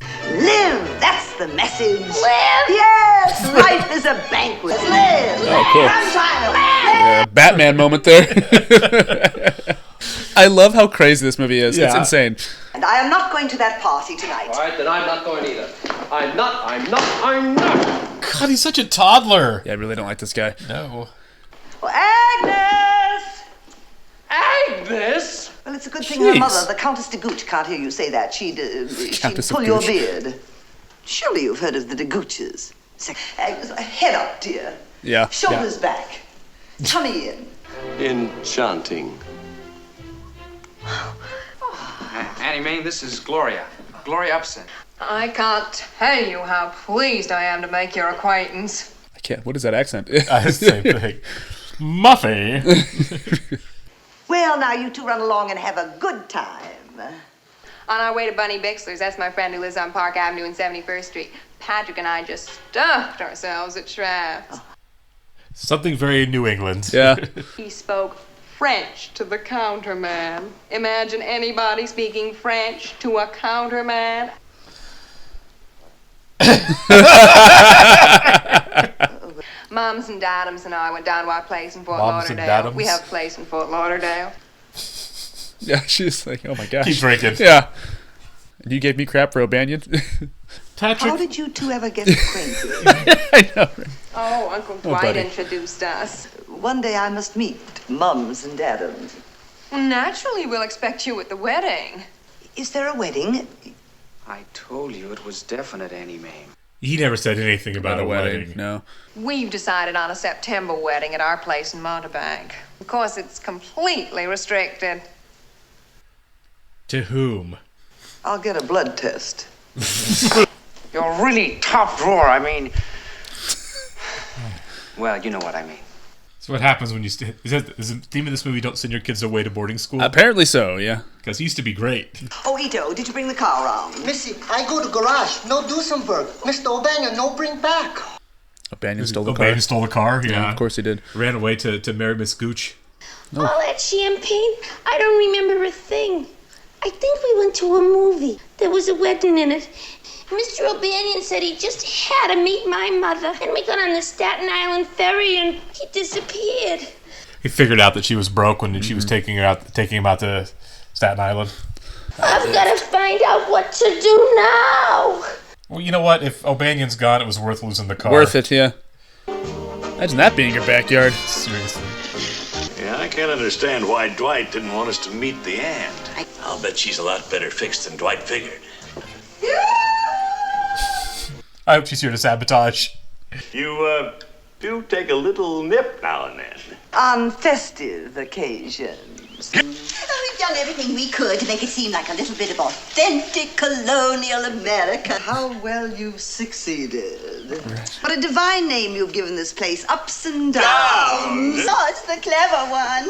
Live, that's the message. Live? Yes, life is a banquet. Live. Oh, cool. Come, child. Yeah, Batman moment there. I love how crazy this movie is. It's insane. And I am not going to that party tonight. All right, then I'm not going either. I'm not. God, he's such a toddler. Yeah, I really don't like this guy. No. Agnes! Agnes? Well, it's a good thing her Jeez. mother, the Countess de Gooch, can't hear you say that. She'd Countess of pull your Gooch. beard. Surely you've heard of the de Gooches. Agnes, head up, dear. Yeah. Shoulders back. Tummy in. Enchanting. Auntie Mame, this is Gloria. Gloria Upson. I can't tell you how pleased I am to make your acquaintance. I can't. What is that accent? Same thing. Muffy. Well, now you two run along and have a good time. On our way to Bunny Bixler's, that's my friend who lives on Park Avenue and 71st Street. Patrick and I just stuffed ourselves at Shraft's. Something very New England. Yeah. He spoke French to the counterman. Imagine anybody speaking French to a counterman. Mums and Daddums and I went down to our place in Fort Moms and Lauderdale. Daddums? We have a place in Fort Lauderdale. Yeah, she's like, oh my gosh. Keep drinking. Yeah. And you gave me crap for O'Banion? Patrick. How did you two ever get acquainted? I know. Right? Oh, Uncle Dwight buddy. introduced us. One day I must meet Mums and Daddums. Well, naturally, we'll expect you at the wedding. Is there a wedding? I told you it was definite, Auntie Mame. He never said anything about a wedding. No. We've decided on a September wedding at our place in Montebank. Of course, it's completely restricted. To whom? I'll get a blood test. You're really top drawer. I mean... Well, you know what I mean. That's what happens when you... Is the theme of this movie, don't send your kids away to boarding school? Apparently so, yeah. Because he used to be great. Oh, Ito, did you bring the car around? Missy, I go to garage. No do some work. Mr. O'Banion, no bring back. O'Banion stole the car. O'Banion stole the car, yeah. Of course he did. Ran away to marry Miss Gooch. All that champagne, I don't remember a thing. I think we went to a movie. There was a wedding in it. Mr. O'Banion said he just had to meet my mother. And we got on the Staten Island ferry and he disappeared. He figured out that she was broke when she was taking him out to Staten Island. I've got to find out what to do now. Well, you know what? If O'Banion's gone, it was worth losing the car. Worth it, yeah. Imagine that being your backyard. Seriously. Yeah, I can't understand why Dwight didn't want us to meet the aunt. I'll bet she's a lot better fixed than Dwight figured. I hope she's here to sabotage. You, do take a little nip now and then. On festive occasions. We've done everything we could to make it seem like a little bit of authentic colonial America. How well you've succeeded. What a divine name you've given this place. Ups and downs. Oh, it's the clever one.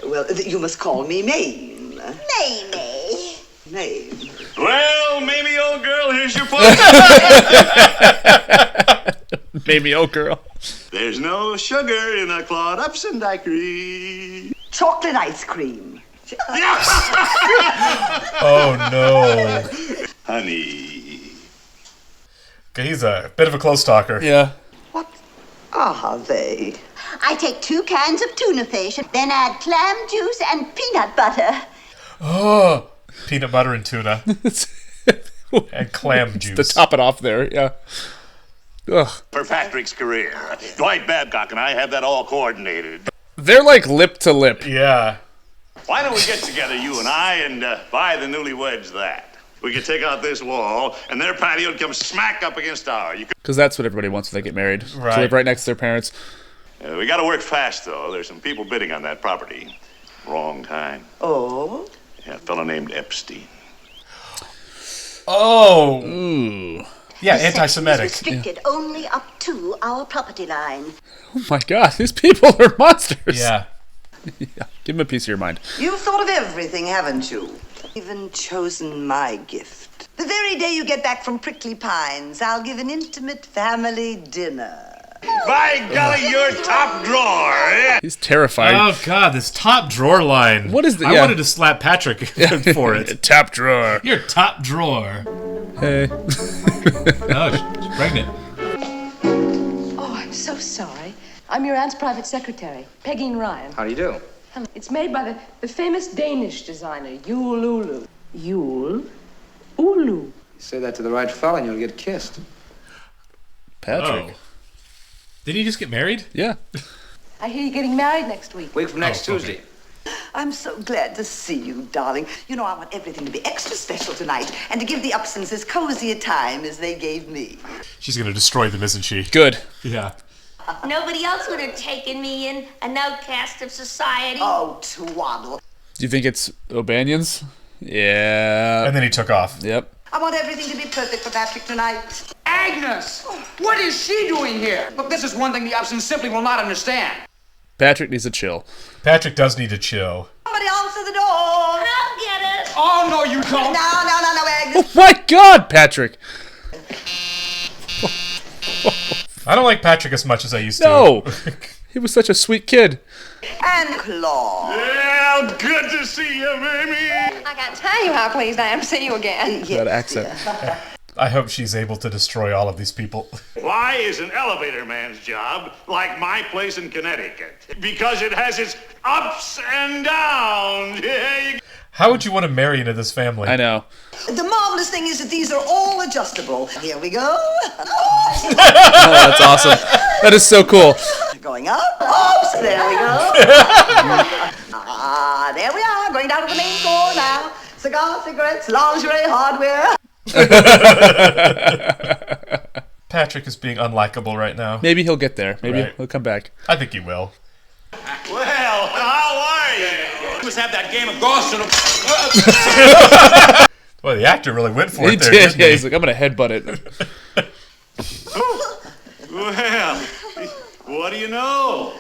Well, you must call me Mame. Mamie. Mame. Well, Mamie, old girl, here's your point. Mamie, old girl. There's no sugar in a Claude Upson daiquiri. Chocolate ice cream. Oh, no. Honey. Okay, he's a bit of a close talker. Yeah. What are they? I take 2 cans of tuna fish, then add clam juice and peanut butter. Oh, peanut butter and tuna. And clam juice. To top it off there, yeah. Ugh. For Patrick's career. Dwight Babcock and I have that all coordinated. They're like lip to lip. Yeah. Why don't we get together, you and I, and buy the newlyweds that? We could take out this wall, and their patio would come smack up against ours. Because that's what everybody wants when they get married. Right. To live right next to their parents. We got to work fast, though. There's some people bidding on that property. Wrong time. Oh? Yeah, a fellow named Epstein. Oh. Ooh. Yeah, The section is anti-Semitic. restricted only up to our property line. Oh my god, these people are monsters. Yeah. Yeah. Give them a piece of your mind. You've thought of everything, haven't you? Even chosen my gift. The very day you get back from Prickly Pines, I'll give an intimate family dinner. By golly, you're top drawer, eh? He's terrified. Oh, God, this top drawer line. What is the... I yeah. wanted to slap Patrick for it. Top drawer. You're top drawer. Hey. Oh, she's pregnant. Oh, I'm so sorry. I'm your aunt's private secretary, Peggy and Ryan. How do you do? It's made by the famous Danish designer, Yule Ulu. Yule Ulu. You say that to the right fella and you'll get kissed. Patrick. Oh. Did he just get married? Yeah. I hear you're getting married next week. Week from next okay. Tuesday. I'm so glad to see you, darling. You know, I want everything to be extra special tonight and to give the Upsons as cozy a time as they gave me. She's going to destroy them, isn't she? Good. Yeah. Nobody else would have taken me in, an outcast of society. Oh, twaddle. Do you think it's O'Banion's? Yeah. And then he took off. Yep. I want everything to be perfect for Patrick tonight. Agnes! What is she doing here? Look, this is one thing the Upsons simply will not understand. Patrick needs to chill. Patrick does need to chill. Somebody answer the door. I'll get it. Oh, no, you don't. No, Agnes. Oh my God, Patrick! I don't like Patrick as much as I used to. No! He was such a sweet kid. And Claude. Well, good to see you, Mamie. I can't tell you how pleased I am to see you again. That accent. I hope she's able to destroy all of these people. Why is an elevator man's job like my place in Connecticut? Because it has its ups and downs. How would you want to marry into this family? I know. The marvelous thing is that these are all adjustable. Here we go. Oh, that's awesome. That is so cool. Going up. Oops, there we go. There we are. Going down to the main floor now. Cigars, cigarettes, lingerie, hardware. Patrick is being unlikable right now. Maybe he'll get there. Maybe Right. he'll come back. I think he will. Well, how are you? You must have that game of ghosts in Well, the actor really went for He it there, did. didn't Yeah, he? he's like, I'm going to headbutt it. Well, what do you know?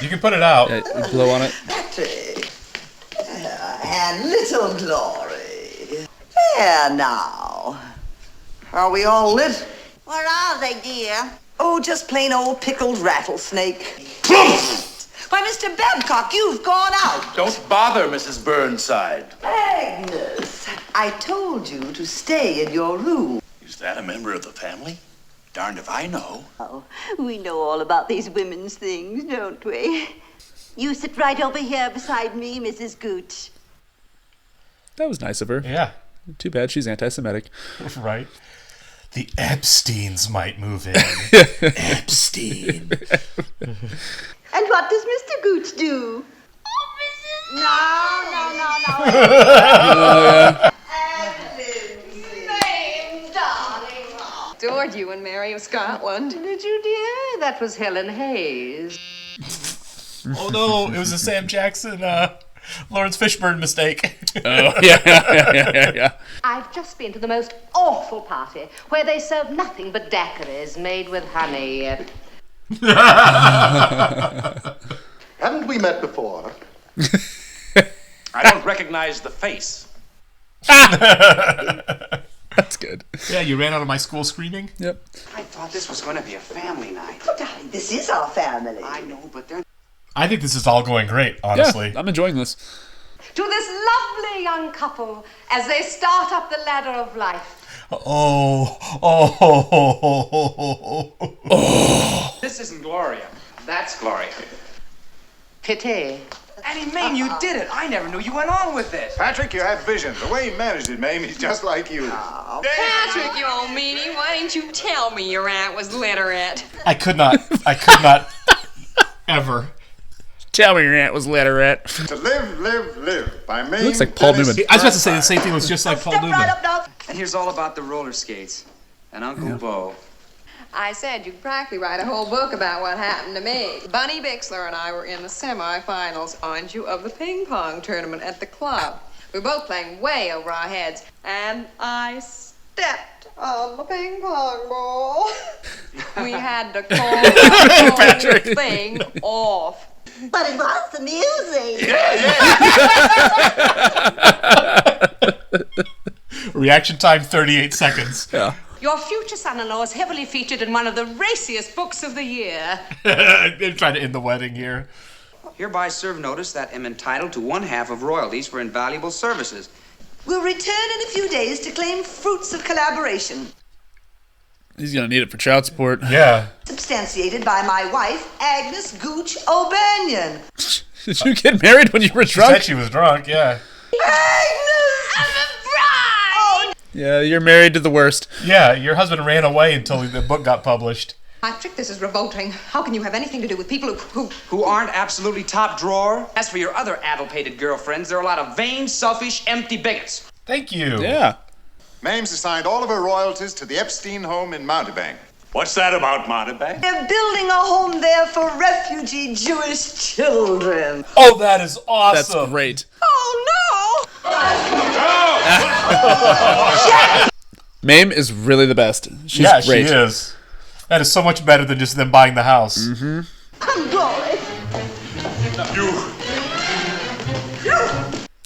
You can put it out. Yeah, blow on it. Patrick. And little Glory. There now. Are we all lit? Where are they, dear? Oh, just plain old pickled rattlesnake. Why, Mr. Babcock, you've gone out. Don't bother, Mrs. Burnside. Agnes, I told you to stay in your room. Is that a member of the family? Darned if I know. Oh, we know all about these women's things, don't we? You sit right over here beside me, Mrs. Gooch. That was nice of her. Yeah. Too bad she's anti-Semitic. Right. The Epsteins might move in. Epstein. And what does Mr. Gooch do? No. Name, darling. Adored you and Mary of Scotland. Did you, dear? That was Helen Hayes. Oh no, it was a Sam Jackson, Lawrence Fishburne mistake. Oh, yeah. I've just been to the most awful party where they serve nothing but daiquiris made with honey. Haven't we met before? I don't recognize the face. That's good. Yeah, you ran out of my school screaming? Yep. I thought this was going to be a family night. Oh, darling, this is our family. I know, but they're... I think this is all going great, honestly. Yeah, I'm enjoying this. To this lovely young couple as they start up the ladder of life. This isn't Gloria. That's Gloria. Pity. Auntie Mame, you did it. I never knew you went on with this. Patrick, you have vision. The way he managed it, Mame, he's just like you. Patrick, you old meanie, why didn't you tell me your aunt was literate? I could not ever. Tell me your aunt was literate. To live by Mame. He looks like Paul Dennis Newman. I was about to say the same thing was just like Paul Newman. And here's all about the roller skates. And Uncle Bo. I said you could practically write a whole book about what happened to me. Bunny Bixler and I were in the semifinals, mind you, of the ping pong tournament at the club. We were both playing way over our heads, and I stepped on the ping pong ball. We had to call the whole thing off. But it was amusing. Reaction time 38 seconds. Yeah. Your future son-in-law is heavily featured in one of the raciest books of the year. They're trying to end the wedding here. Hereby serve notice that am entitled to 1/2 of royalties for invaluable services. We'll return in a few days to claim fruits of collaboration. He's gonna need it for child support. Yeah. Substantiated by my wife, Agnes Gooch O'Banion. Did you get married when you were She drunk? said she was drunk, yeah. Yeah, you're married to the worst. Yeah, your husband ran away until the book got published. Patrick, this is revolting. How can you have anything to do with people Who aren't absolutely top drawer? As for your other addle-pated girlfriends, they're a lot of vain, selfish, empty bigots. Thank you. Yeah. Mame's assigned all of her royalties to the Epstein home in Mountebank. What's that about, Mountebank? They're building a home there for refugee Jewish children. Oh, that is awesome. That's great. Oh, Mame is really the best. She's great. She is. That is so much better than just them buying the house. Mm-hmm. I'm going.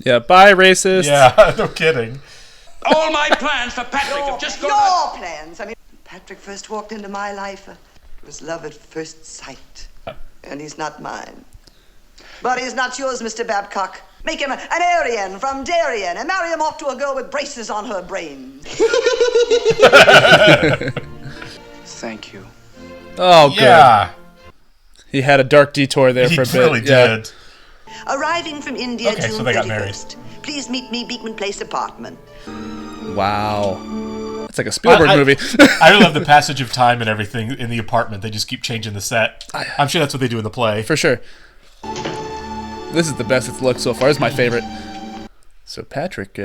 Yeah, bye, racist. Yeah, no kidding. All my plans for Patrick have just gone Your plans. I mean, Patrick first walked into my life. It was love at first sight. And he's not mine. But he's not yours, Mr. Babcock. Make him an Aryan from Darien and marry him off to a girl with braces on her brain. Thank you. Oh, good. Yeah. He had a dark detour there for a bit. He really did. Arriving from India Okay, June so they got 31st. Please meet me, Beekman Place apartment. Wow. It's like a Spielberg movie. I really love the passage of time and everything in the apartment. They just keep changing the set. I'm sure that's what they do in the play. For sure. This is the best it's looked so far. This is my favorite. So Patrick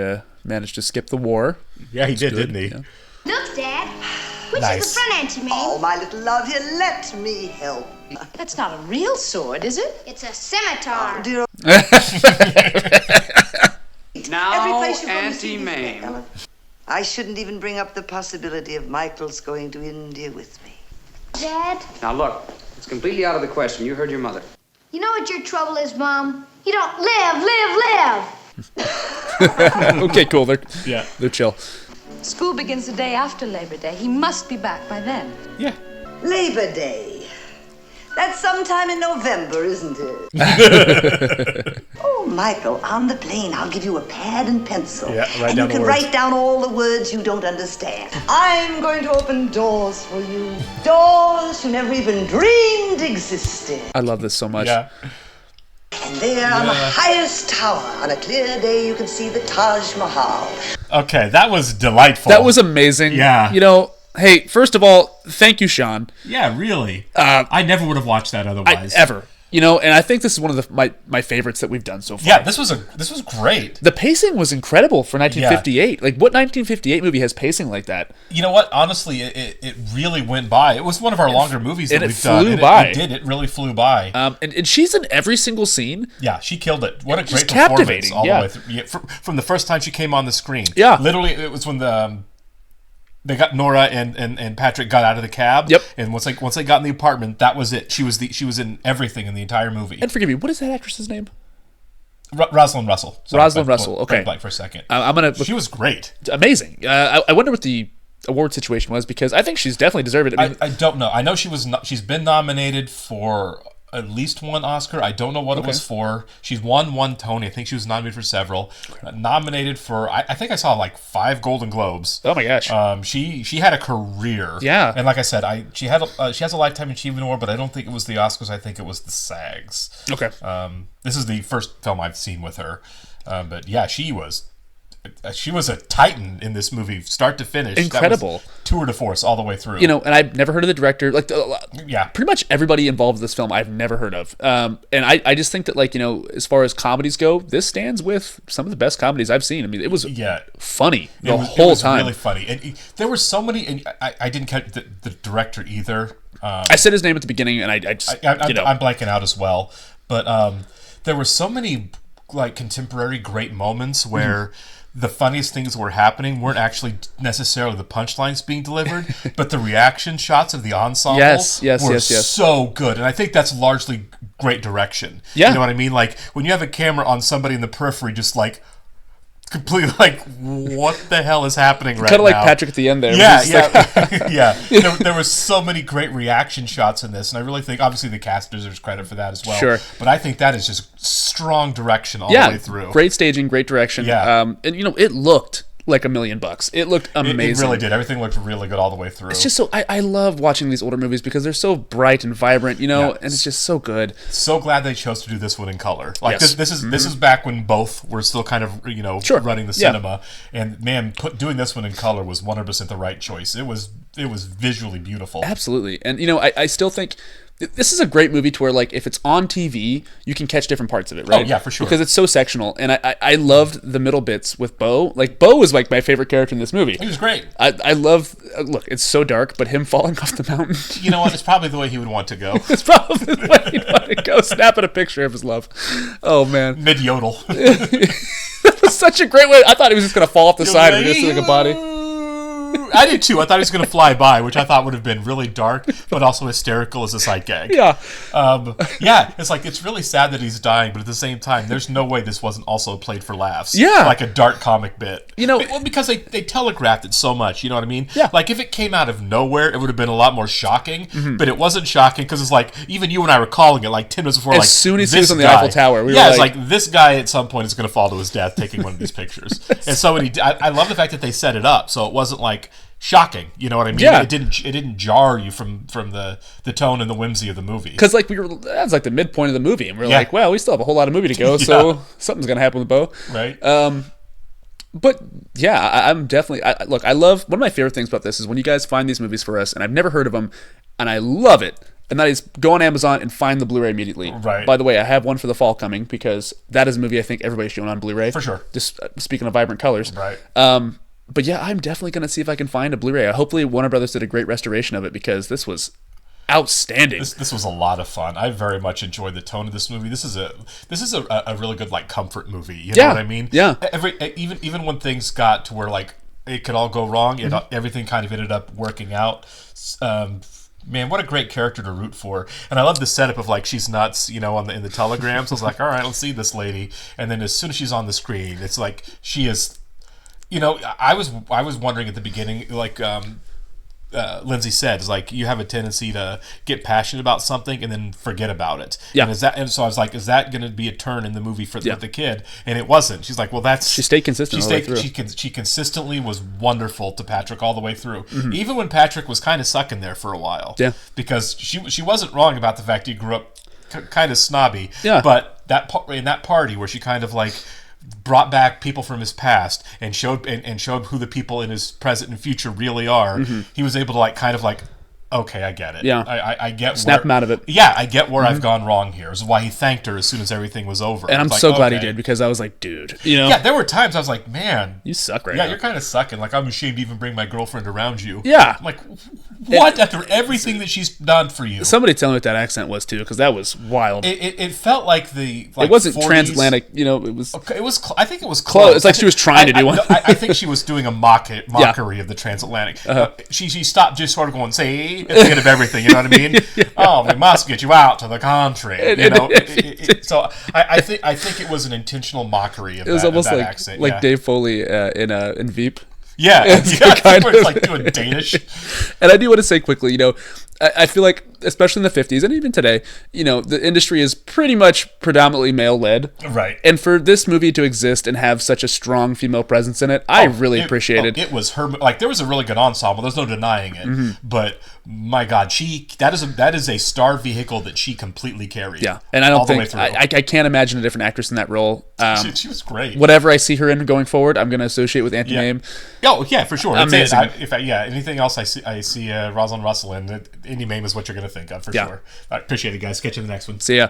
managed to skip the war. Yeah, he That's did, good. didn't he? Yeah. Look, Dad. Which Nice. is the front, Auntie Mame? Oh, my little love, here, let me help. That's not a real sword, is it? It's a scimitar. Dear Now, Every place you go, you Auntie see these Mame. Ellen. I shouldn't even bring up the possibility of Michael's going to India with me. Dad, Now look, it's completely out of the question. You heard your mother. you know what your trouble is, Mom? You don't live. Okay, cool. They're chill. School begins the day after Labor Day. He must be back by then. Yeah. Labor Day. That's sometime in November, isn't it? Oh, Michael, on the plane, I'll give you a pad and pencil. Yeah, write and down you the can words. write down all the words you don't understand. I'm going to open doors for you. Doors you never even dreamed existed. I love this so much. Yeah. And there on the highest tower, on a clear day, you can see the Taj Mahal. Okay, that was delightful. That was amazing. Yeah. You know, hey, first of all, thank you, Sean. Yeah, really. I never would have watched that otherwise. Ever. You know, and I think this is one of my favorites that we've done so far. Yeah, this was great. The pacing was incredible for 1958. Like, what 1958 movie has pacing like that? You know what? Honestly, it really went by. It was one of our longer movies that and it we've done. flew by. It did. It really flew by. And she's in every single scene. Yeah, she killed it. What a Just great performance captivating, all yeah. the way through. Yeah, from the first time she came on the screen. Yeah. Literally, it was when they got Nora and Patrick got out of the cab. Yep. And once they got in the apartment, that was it. She was in everything in the entire movie. And forgive me, what is that actress's name? Rosalind Russell. Rosalind Russell. Okay. Blank for a second. I'm gonna. She was great. Amazing. I wonder what the award situation was, because I think she's definitely deserved it. I mean, I don't know. I know she's been nominated for at least one Oscar. I don't know what it was for. She's won one Tony. I think she was nominated for several. Nominated for I think I saw like 5 Golden Globes. Oh my gosh. She had a career. Yeah. And like I said, she has a Lifetime Achievement Award, but I don't think it was the Oscars. I think it was the SAGs. Okay. This is the first film I've seen with her. But yeah, she was a titan in this movie, start to finish. Incredible. That was tour de force all the way through. You know, and I've never heard of the director. Like, yeah, pretty much everybody involved in this film I've never heard of. And I just think that, like, you know, as far as comedies go, this stands with some of the best comedies I've seen. I mean, it was funny the whole time. Really funny, and there were so many. And I didn't catch the director either. I said his name at the beginning, and I just I'm blanking out as well. But there were so many like contemporary great moments where. The funniest things that were happening weren't actually necessarily the punchlines being delivered, but the reaction shots of the ensemble were so good. And I think that's largely great direction. Yeah. You know what I mean? Like, when you have a camera on somebody in the periphery just, like, completely like, what the hell is happening right now? Kind of like Patrick at the end there. Yeah, Like yeah. There were so many great reaction shots in this, and I really think, obviously, the cast deserves credit for that as well. Sure. But I think that is just strong direction all the way through. Great staging, great direction. Yeah. And, you know, it looked like $1,000,000. It looked amazing. It really did. Everything looked really good all the way through. It's just so I love watching these older movies because they're so bright and vibrant, and it's just so good. So glad they chose to do this one in color. Like Yes. this is back when both were still kind of running the cinema, and man, doing this one in color was 100% the right choice. It was visually beautiful. Absolutely, and I still think this is a great movie to where, like, if it's on TV, you can catch different parts of it, right? Oh, yeah, for sure. Because it's so sectional, and I loved the middle bits with Bo. Like, Bo was like my favorite character in this movie. He was great. I love. Look, it's so dark, but him falling off the mountain. You know what? It's probably the way he would want to go. It's probably the way he'd want to go, snapping a picture of his love. Oh man, mid yodel. That was such a great way. I thought he was just gonna fall off the side and just like a body. I did too. I thought he was going to fly by, which I thought would have been really dark, but also hysterical as a sight gag. Yeah. It's like, it's really sad that he's dying, but at the same time, there's no way this wasn't also played for laughs. Yeah. Like a dark comic bit. Because they telegraphed it so much, you know what I mean? Yeah. Like, if it came out of nowhere, it would have been a lot more shocking, Mm-hmm. but it wasn't shocking because it's like, even you and I were calling it like 10 minutes before, as like, soon as he this was on the guy, Eiffel Tower, we were it's like, this guy at some point is going to fall to his death taking one of these pictures. And so I love the fact that they set it up, so it wasn't like, shocking, you know what I mean? Yeah. It didn't jar you from the tone and the whimsy of the movie. Because like that was like the midpoint of the movie, and we're like, well, we still have a whole lot of movie to go, so something's gonna happen with Bo, right? But yeah, I'm definitely. Look, I love one of my favorite things about this is when you guys find these movies for us, and I've never heard of them, and I love it. And that is go on Amazon and find the Blu-ray immediately. Right. By the way, I have one for the fall coming because that is a movie I think everybody should own on Blu-ray. For sure. Just speaking of vibrant colors. Right. But yeah, I'm definitely going to see if I can find a Blu-ray. Hopefully Warner Brothers did a great restoration of it because this was outstanding. This was a lot of fun. I very much enjoyed the tone of this movie. This is a really good like comfort movie. You know what I mean? Yeah. Even when things got to where like it could all go wrong, everything kind of ended up working out. Man, what a great character to root for. And I love the setup of like she's nuts, in the telegrams. I was like, all right, let's see this lady. And then as soon as she's on the screen, it's like she is. I was wondering at the beginning, like Lindsay said, is like you have a tendency to get passionate about something and then forget about it. Yeah. And so I was like, is that going to be a turn in the movie for the kid? And it wasn't. She's like, well, she stayed consistent. She consistently was wonderful to Patrick all the way through, Mm-hmm. even when Patrick was kind of sucking there for a while. Yeah. Because she wasn't wrong about the fact he grew up kind of snobby. Yeah. But in that party where she kind of like brought back people from his past and showed who the people in his present and future really are. Mm-hmm. He was able to like kind of like, okay, I get it. Yeah. I get snap him out of it. Yeah, I get where I've gone wrong here. This is why he thanked her as soon as everything was over. And I'm like, so glad he did because I was like, dude, Yeah, there were times I was like, man, you suck right now. Yeah, you're kind of sucking. Like, I'm ashamed to even bring my girlfriend around you. Yeah. I'm like, what? After everything that she's done for you. Somebody tell me what that accent was too, because that was wild. It felt like the it wasn't 40s. Transatlantic, it was. Okay, it was. I think it was close. It's like she was trying to do one. I think she was doing a mockery of the transatlantic. She stopped just sort of going, "Say," at the end of everything. You know what I mean? Yeah. Oh, we must get you out to the country. So I think it was an intentional mockery of was almost that like accent. Like Dave Foley in Veep. Yeah, kind of like doing Danish. And I do want to say quickly, I feel like, especially in the 50s and even today, the industry is pretty much predominantly male-led. Right. And for this movie to exist and have such a strong female presence in it, I really appreciated. It was her. Like, there was a really good ensemble. There's no denying it. Mm-hmm. But my God, that is a star vehicle that she completely carried. Yeah, and I don't think I can't imagine a different actress in that role. She was great. Whatever I see her in going forward, I'm going to associate with Auntie Mame. Oh yeah, for sure. Amazing. Anything else I see Rosalind Russell in, Auntie Mame is what you're going to think of for sure. I appreciate it, guys. Catch you in the next one. See ya.